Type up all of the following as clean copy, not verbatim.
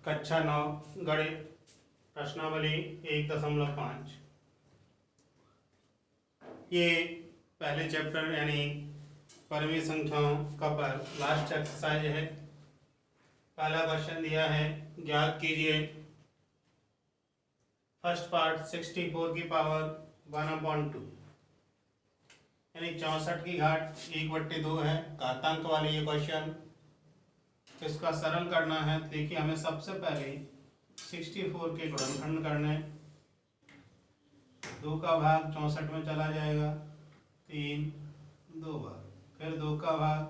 कक्षा 9 गणित प्रश्नावली 1.5। ये पहले चैप्टर यानी परिमित संख्याओं का पर लास्ट एक्सरसाइज है। पहला क्वेश्चन दिया है, ज्ञात कीजिए फर्स्ट पार्ट 64 की पावर 1/2 यानी 64 की घात 1/2 है। घातांक वाले ये क्वेश्चन, इसका सरल करना है। देखिए, हमें सबसे पहले 64 के गुणनखंड करने। 2 का भाग 64 में चला जाएगा, 3 2 बार, फिर 2 का भाग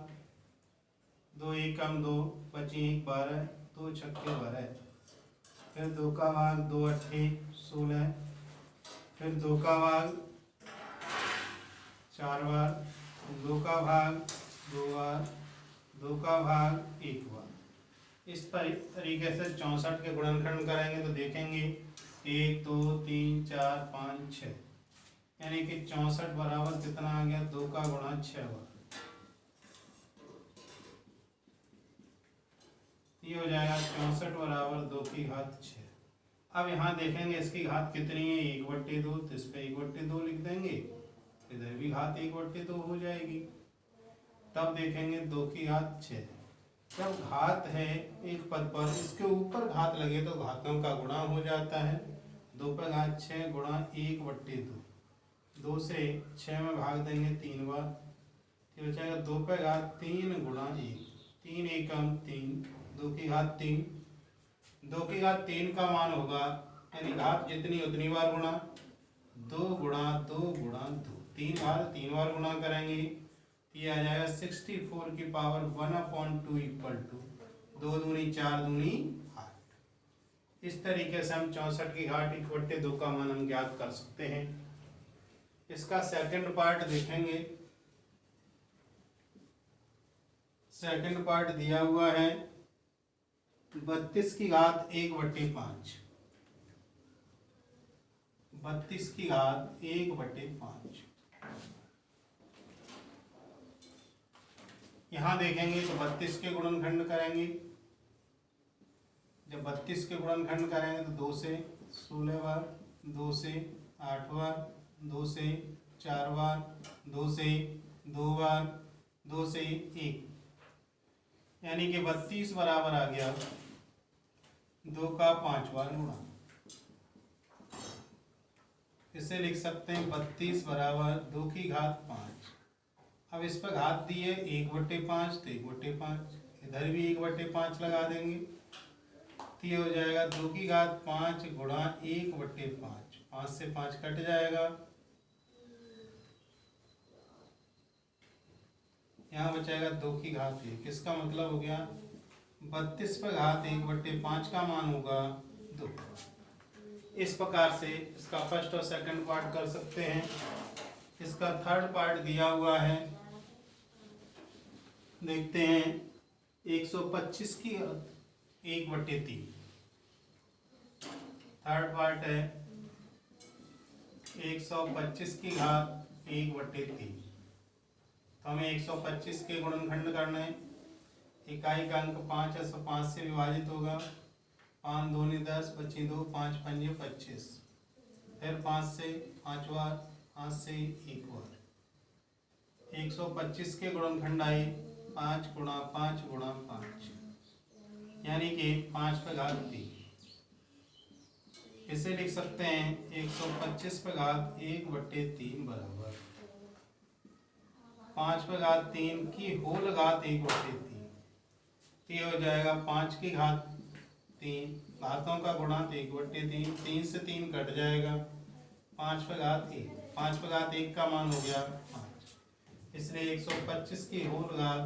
2 1 कम 2 बची 1 12, 2 छक्के 12, फिर 2 का भाग 2 8 16, फिर 2 का भाग 4 बार, 2 का भाग 2 बार, 2 का भाग 1 बार। इस तरीके से 64 के गुणनखंड करेंगे तो देखेंगे 1 2 3 4 5 6, यानी कि 64 बराबर कितना आ गया, 2 का गुणा 6 बार। ये हो जाएगा 64 बराबर 2 की घात 6। अब यहाँ देखेंगे इसकी घात कितनी है, 1/2, तो इस पे 1/2 लिख देंगे, इधर भी घात 1/2 हो जाएगी। तब देखेंगे 2 की घात 6। जब घात है एक पद पर, इसके ऊपर घात लगे तो घातों का गुणा हो जाता है। 2 पे घात 6 गुणा 1/2, 2 से 6 में भाग देंगे 3 बार, तो बचेगा 2 पे घात 3 गुणा 1, 3 एकम 3, 2 की घात 3। 2 की घात 3 का मान होगा, यानी घात जितनी उतनी बार गुणा, 2 गुणा 2 गुणा 2, 3 बार गुणा करेंगे, ये आ जाएगा 64 की पावर 1/2 इक्वल टू 2 दूनी 4 दूनी 8। इस तरीके से हम 64 की घात 1/2 का मान हम ज्ञात कर सकते हैं। इसका सेकंड पार्ट देखेंगे। सेकंड पार्ट दिया हुआ है 32 की घात 1/5, 32 की घात 1/5। यहाँ देखेंगे तो 32 के गुणनखंड करेंगे। जब 32 के गुणनखंड करेंगे तो 2 से 16 बार, 2 से 8 बार, 2 से 4 बार, 2 से 2 बार, 2 से 1, यानी कि 32 बराबर आ गया 2 का 5 बार गुणा। इसे लिख सकते हैं 32 बराबर 2 की घात 5। अब इस पर घात दी है 1/5, तो 1/5, इधर भी 1/5 लगा देंगे, तो ये हो जाएगा 2 की घात 5 गुणा 1/5, 5 से 5 कट जाएगा, यहाँ बचाएगा 2 की घात 1। इसका मतलब हो गया 32 पर घात 1/5 का मान होगा 2। इस प्रकार से इसका फर्स्ट और सेकंड पार्ट कर सकते हैं। इसका थर्ड पार्ट दिया हुआ है, देखते हैं 125 की 1/3। थर्ड पार्ट है 125 की घात 1/3। तो हमें 125 के गुणनखंड करना है। इकाई का अंक 5 है, 5 से विभाजित होगा, 5 दूनी 10 बची 2, 5 पंजे 25, फिर 5 से 5 बार, 5 से 1 बार। 125 के गुणनखंड आए 5 गुणा 5 गुणा 5, यानी कि 5 पे घात 3। इसे लिख सकते हैं 125 पे घात 1/3 बराबर 5 पे घात 3 की होल घात 1/3। ये हो जाएगा 5 की घात 3, घातों का गुणा 1/3, 3 से 3 कट जाएगा, 5 पे घात 1, 5 पे घात 1 का मान हो गया 5, इसलिए 125 की होल घात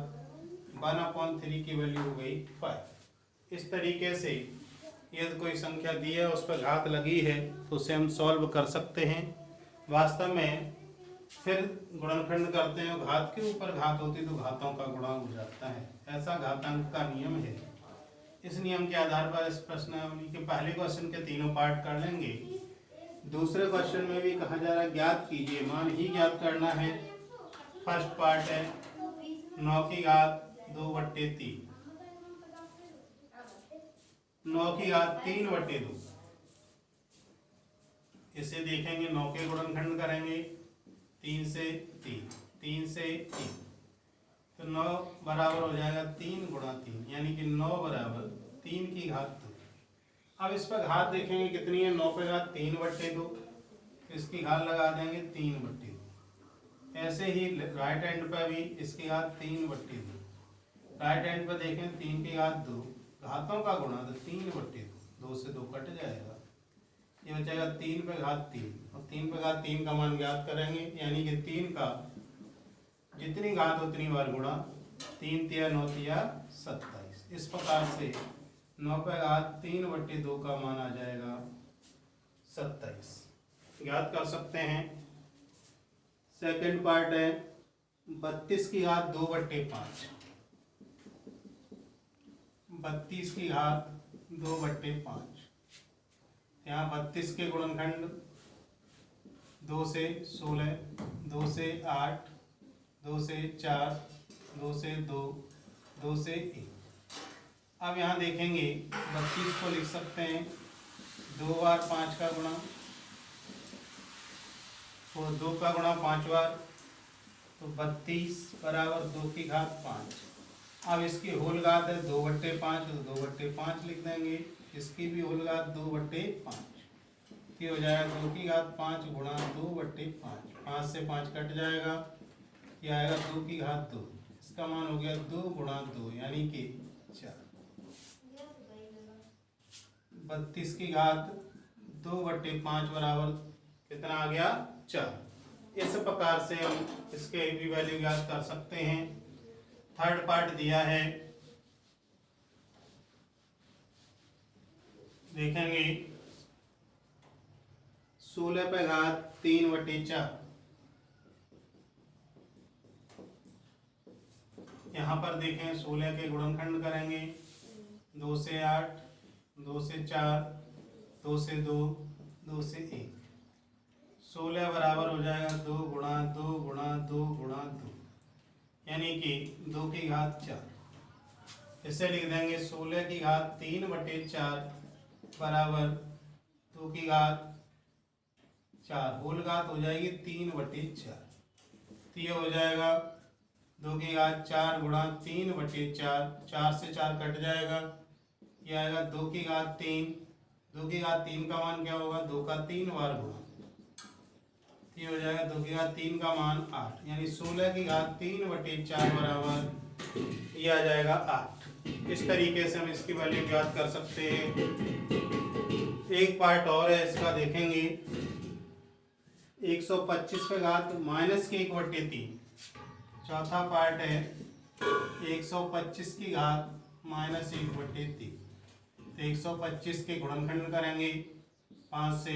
1/3 की वैल्यू हो गई 5। इस तरीके से यदि कोई संख्या दी है उस पर घात लगी है तो उसे हम सॉल्व कर सकते हैं। वास्तव में फिर गुणनखंड करते हैं, घात के ऊपर घात होती तो घातों का गुणा हो जाता है, ऐसा घातांक का नियम है। इस नियम के आधार पर इस प्रश्नावली के पहले क्वेश्चन के तीनों पार्ट कर लेंगे। दूसरे क्वेश्चन में भी कहा जा रहा है ज्ञात कीजिए, मान ही ज्ञात करना है। फर्स्ट पार्ट है 9 की घात 2/3, 9 की घात 3/2। इसे देखेंगे 9 के गुणनखंड करेंगे 3 से 3, 3 से 3, तो 9 बराबर हो जाएगा 3 गुणा 3, यानी कि 9 बराबर 3 की घात 2। अब इस पर घात देखेंगे कितनी है, 9 पे घात 3/2, इसकी घात लगा देंगे 3/2। ऐसे ही राइट हैंड पर भी इसकी घात 3/2। राइट हैंड पर देखें 3 की घात 2, घातों का गुणा तो 3/2, 2 से 2 कट जाएगा, ये बचेगा 3 पे घात 3, और 3 पे घात 3 का मान ज्ञात करेंगे, यानी कि 3 का जितनी घात उतनी बार गुणा, 3 तिया 9 तिया 27। इस प्रकार से 9 पे घात 3/2 का मान आ जाएगा 27, ज्ञात कर सकते हैं। सेकंड पार्ट है 32 की घात 2/5, 32 की घात 2/5। यहाँ 32 के गुणनखंड 2 से 16, 2 से 8, 2 से 4, 2 से 2, 2 से 1। अब यहाँ देखेंगे 32 को लिख सकते हैं 2 बार 5 का गुणा, और 2 का गुणा 5 बार, तो 32 बराबर 2 की घात 5। अब इसकी होल घात है 2/5, तो 2/5 लिख देंगे, इसकी भी होल घात 2/5, ये हो जाएगा 2 की घात 5 गुणा 2/5, 5 से 5 कट जाएगा, ये आएगा 2 की घात 2, इसका मान हो गया 2 गुणा 2, यानी कि 4। 32 की घात 2/5 बराबर कितना आ गया, 4। इस प्रकार से हम इसके भी वैल्यू ज्ञात कर सकते हैं। थर्ड पार्ट दिया है, देखेंगे 16 पे घात 3/4। यहाँ पर देखें 16 के गुणनखंड करेंगे 2 से 8, 2 से 4, 2 से 2, 2 से 1। 16 बराबर हो जाएगा 2 गुणा 2 गुणा 2 गुणा 2, यानी कि 2 की घात 4। इसे लिख देंगे 16 की घात 3/4 बराबर 2 की घात 4, होल घात हो जाएगी 3/4, तो ये हो जाएगा 2 की घात 4 गुणा 3/4, 4 से 4 कट जाएगा, ये आएगा 2 की घात 3। 2 की घात 3 का मान क्या होगा, 2 का 3 बार गुणा, ये हो जाएगा 2 की घात 3 का मान 8, यानी 16 की घात 3/4 बराबर ये आ जाएगा 8। इस तरीके से हम इसकी वैल्यू ज्ञात कर सकते हैं। एक पार्ट और है इसका, देखेंगे 125 पे घात -1/3। चौथा पार्ट है 125 की घात -1/3। तो 125 के गुणनखंड करेंगे 5 से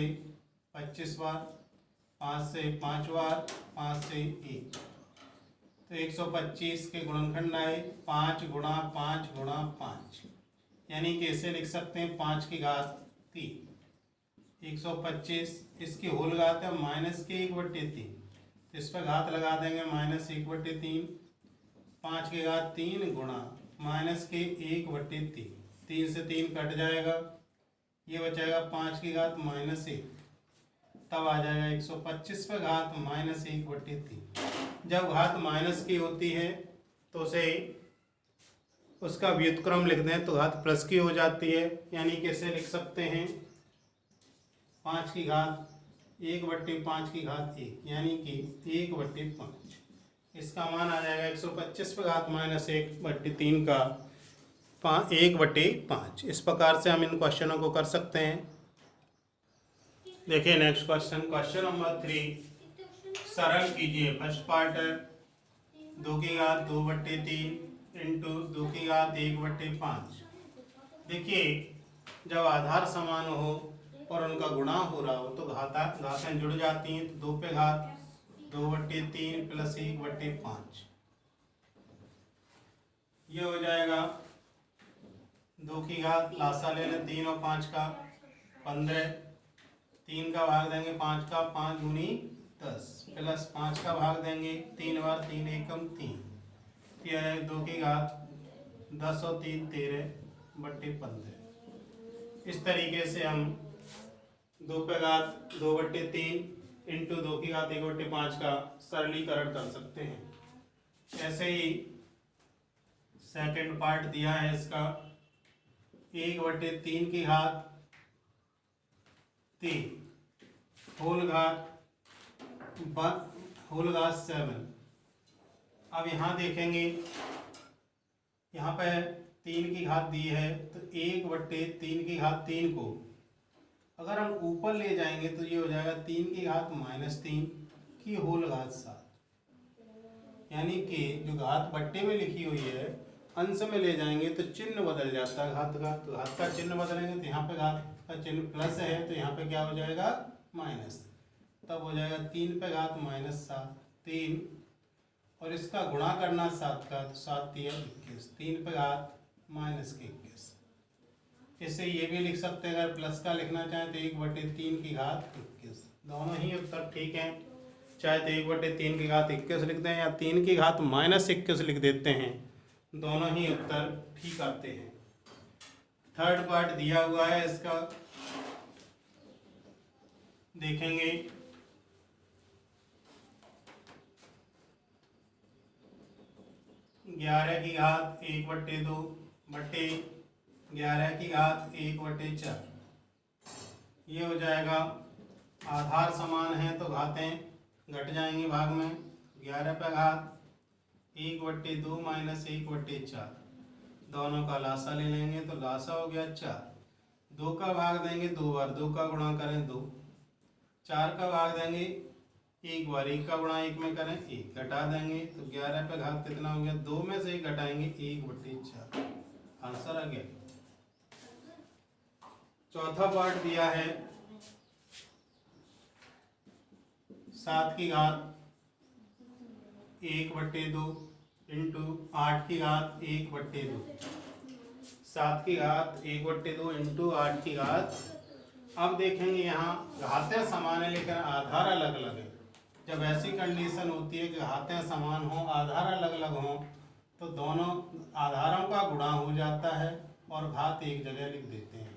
25 बार, 5 से 5 बार, 5 से 1, तो 125 के गुणनखंड आए 5 गुणा 5 गुणा 5, यानी कि इसे लिख सकते हैं 5 की घात 3। 125 इसकी होल घात है -1/3, तो इस पर घात लगा देंगे -1/3, 5 की घात 3 गुणा -1/3, 3 से 3 कट जाएगा, ये बचेगा 5 की घात -1, तब आ जाएगा 125 पे घात -1/3। जब घात माइनस की होती है तो उसे उसका व्युत्क्रम लिख दें तो घात प्लस की हो जाती है, यानी कि इसे लिख सकते हैं 5 की घात 1/5 की घात 1, यानी कि 1/5। इसका मान आ जाएगा 125 पे घात -1/3 का 1/5। इस प्रकार से हम इन क्वेश्चनों को कर सकते हैं। देखिए नेक्स्ट क्वेश्चन, क्वेश्चन नंबर 3 सरल कीजिए। फर्स्ट पार्ट है 2 की घात 2/3 इंटू 2 की घात 1/5। देखिए जब आधार समान हो और उनका गुणा हो रहा हो तो घातें जुड़ जाती हैं। तो 2 पे घात 2/3 प्लस 1/5, ये हो जाएगा 2 की घात लासा ले लें 3 और 5 का 15, 3 का भाग देंगे 5 का, 5 दूनी 10 प्लस 5 का भाग देंगे 3 बार, 3 एकम 3, यह है 2 की घात 10 और 3 13/15। इस तरीके से हम 2/2/3 इंटू 2/1/5 का सरलीकरण कर सकते हैं। ऐसे ही सेकंड पार्ट दिया है इसका 1/3 होल घात 7। अब यहाँ देखेंगे, यहाँ पे 3 की घात दी है तो 1/3 को अगर हम ऊपर ले जाएंगे तो ये हो जाएगा 3 की घात -3 की होल घात 7। यानी कि जो घात बट्टे में लिखी हुई है अंश में ले जाएंगे तो चिन्ह बदल जाता है घात का। तो घात का चिन्ह बदलेंगे तो यहाँ पे घात का चिन्ह प्लस है तो यहाँ पे क्या हो जाएगा माइनस। तब हो जाएगा 3/-7 3 और इसका गुणा करना 7 का तो 7×3 = 21 3/-21। इससे ये भी लिख सकते हैं, अगर प्लस का लिखना चाहें तो 1/3 दोनों ही उत्तर ठीक हैं। चाहे तो 1/3 लिख दें या 3 की घात -21 लिख देते हैं, दोनों ही उत्तर ठीक आते हैं। थर्ड पार्ट दिया हुआ है इसका, देखेंगे 11 की घात 1/2 बटे 11 की घात 1/4। ये हो जाएगा, आधार समान है तो घातें घट जाएंगी भाग में। 11 पे घात 1/2 - 1/4, दोनों का लासा ले लेंगे तो लासा हो गया 4। 2 का भाग देंगे 2 बार, 2 का गुणा करें 2। 4 का भाग देंगे 1 बार, 1 का गुणा 1 में करें 1। घटा देंगे तो 11 पे घात कितना हो गया, 2 में से ही घटाएंगे 1/4, आंसर आ गया। चौथा पार्ट दिया है 7 की घात 1/2 इंटू 8 की घात 1/2। 7 की घात 1/2 इंटू 8 की घात। अब देखेंगे यहाँ घातें समान है लेकिन आधार अलग अलग है। जब ऐसी कंडीशन होती है कि घातें समान हो आधार अलग अलग हो तो दोनों आधारों का गुणा हो जाता है और घात एक जगह लिख देते हैं।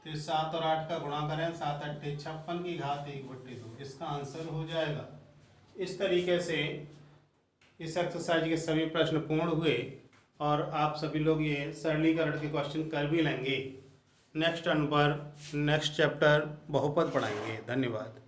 तो 7 और 8 का गुणा करें, 7 × 8 = 56 की घात 1/2, इसका आंसर हो जाएगा। इस तरीके से इस एक्सरसाइज के सभी प्रश्न पूर्ण हुए और आप सभी लोग ये सरलीकरण के क्वेश्चन कर भी लेंगे। नेक्स्ट टर्न पर नेक्स्ट चैप्टर बहुपद पढ़ाएंगे। धन्यवाद।